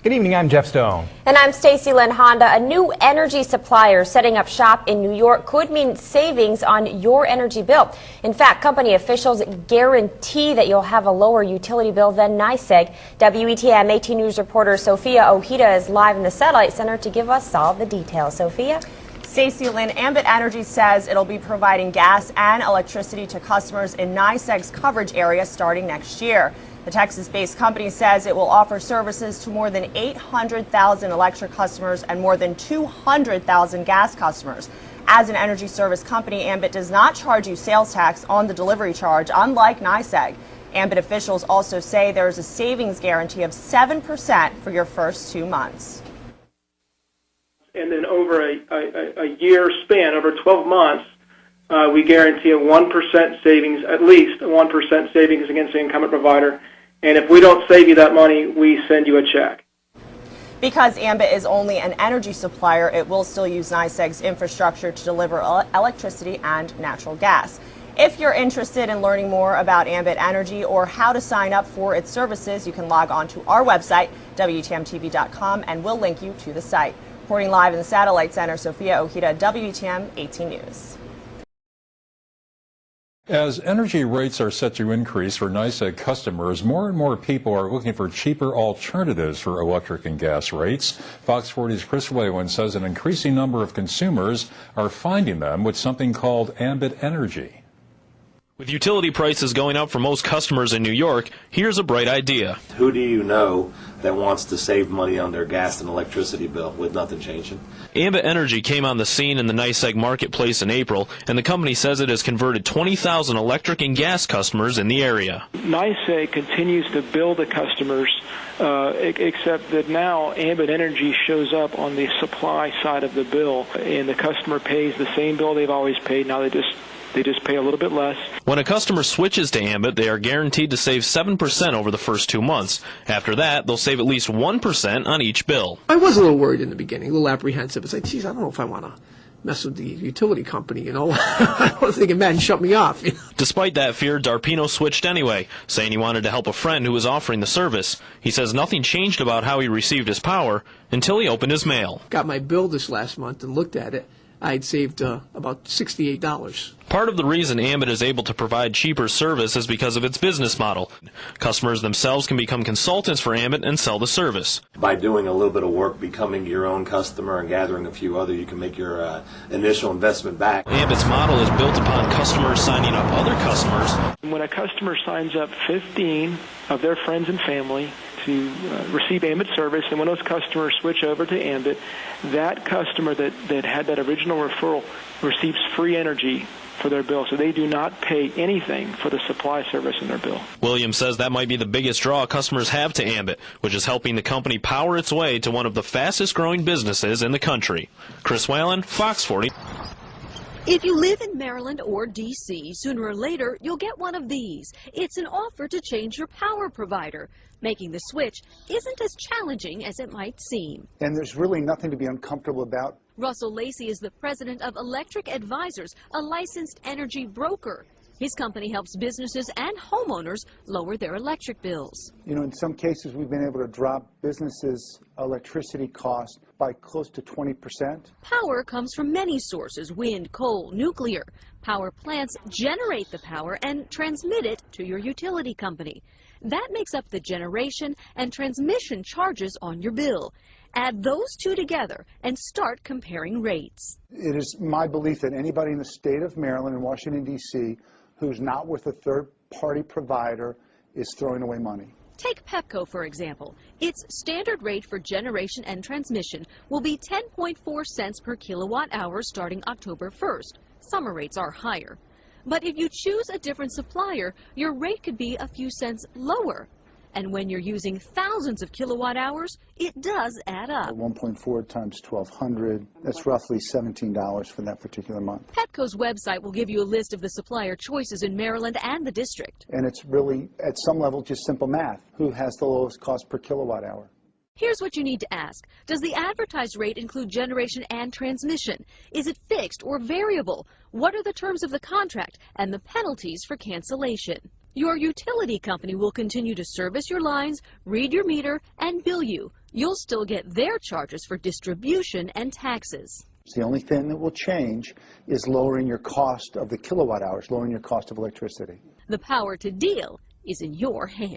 Good evening, I'm Jeff Stone. And I'm Stacy Lynn Honda. A new energy supplier setting up shop in New York could mean savings on your energy bill. In fact, company officials guarantee that you'll have a lower utility bill than NYSEG. WETM 18 News reporter Sophia Ojeda is live in the Satellite Center to give us all the details. Sophia? Stacy Lynn, Ambit Energy says it'll be providing gas and electricity to customers in NYSEG's coverage area starting next year. The Texas-based company says it will offer services to more than 800,000 electric customers and more than 200,000 gas customers. As an energy service company, Ambit does not charge you sales tax on the delivery charge, unlike NYSEG. Ambit officials also say there is a savings guarantee of 7% for your first 2 months. And then over a year span, over 12 months, we guarantee a 1% savings, at least a 1% savings against the incumbent provider. And if we don't save you that money, we send you a check. Because Ambit is only an energy supplier, it will still use NYSEG's infrastructure to deliver electricity and natural gas. If you're interested in learning more about Ambit Energy or how to sign up for its services, you can log on to our website, WETMTV.com, and we'll link you to the site. Reporting live in the Satellite Center, Sophia Ojeda, WETM 18 News. As energy rates are set to increase for NYSEG customers, more and more people are looking for cheaper alternatives for electric and gas rates. Fox 40's Chris Whalen says an increasing number of consumers are finding them with something called Ambit Energy. With utility prices going up for most customers in New York, here's a bright idea. Who do you know that wants to save money on their gas and electricity bill with nothing changing? Ambit Energy came on the scene in the NYSEG marketplace in April, and the company says it has converted 20,000 electric and gas customers in the area. NYSEG continues to bill the customers, except that now Ambit Energy shows up on the supply side of the bill, and the customer pays the same bill they've always paid. Now they just pay a little bit less. When a customer switches to Ambit, they are guaranteed to save 7% over the first 2 months. After that, they'll save at least 1% on each bill. I was a little worried in the beginning, a little apprehensive. It's like, geez, I don't know if I want to mess with the utility company, you know. I was thinking, man, shut me off. You know? Despite that fear, Darpino switched anyway, saying he wanted to help a friend who was offering the service. He says nothing changed about how he received his power until he opened his mail. Got my bill this last month and looked at it. I'd saved about $68. Part of the reason Ambit is able to provide cheaper service is because of its business model. Customers themselves can become consultants for Ambit and sell the service. By doing a little bit of work, becoming your own customer and gathering a few other, you can make your initial investment back. Ambit's model is built upon customers signing up other customers. When a customer signs up 15 of their friends and family to receive Ambit service, and when those customers switch over to Ambit, that customer that had that original referral receives free energy for their bill, so they do not pay anything for the supply service in their bill. Williams says that might be the biggest draw customers have to Ambit, which is helping the company power its way to one of the fastest growing businesses in the country. Chris Whalen, Fox 40. If you live in Maryland or D.C., sooner or later, you'll get one of these. It's an offer to change your power provider. Making the switch isn't as challenging as it might seem. And there's really nothing to be uncomfortable about. Russell Lacey is the president of Electric Advisors, a licensed energy broker. His company helps businesses and homeowners lower their electric bills. You know, in some cases, we've been able to drop businesses' electricity costs by close to 20%. Power comes from many sources: wind, coal, nuclear. Power plants generate the power and transmit it to your utility company. That makes up the generation and transmission charges on your bill. Add those two together and start comparing rates. It is my belief that anybody in the state of Maryland and Washington, D.C., who's not with a third-party provider is throwing away money. Take Pepco, for example. Its standard rate for generation and transmission will be 10.4 cents per kilowatt hour starting October 1st. Summer rates are higher. But if you choose a different supplier, your rate could be a few cents lower. And when you're using thousands of kilowatt hours, it does add up. 1.4 times 1,200, that's roughly $17 for that particular month. Petco's website will give you a list of the supplier choices in Maryland and the district. And it's really, at some level, just simple math. Who has the lowest cost per kilowatt hour? Here's what you need to ask. Does the advertised rate include generation and transmission? Is it fixed or variable? What are the terms of the contract and the penalties for cancellation? Your utility company will continue to service your lines, read your meter, and bill you. You'll still get their charges for distribution and taxes. The only thing that will change is lowering your cost of the kilowatt hours, lowering your cost of electricity. The power to deal is in your hands.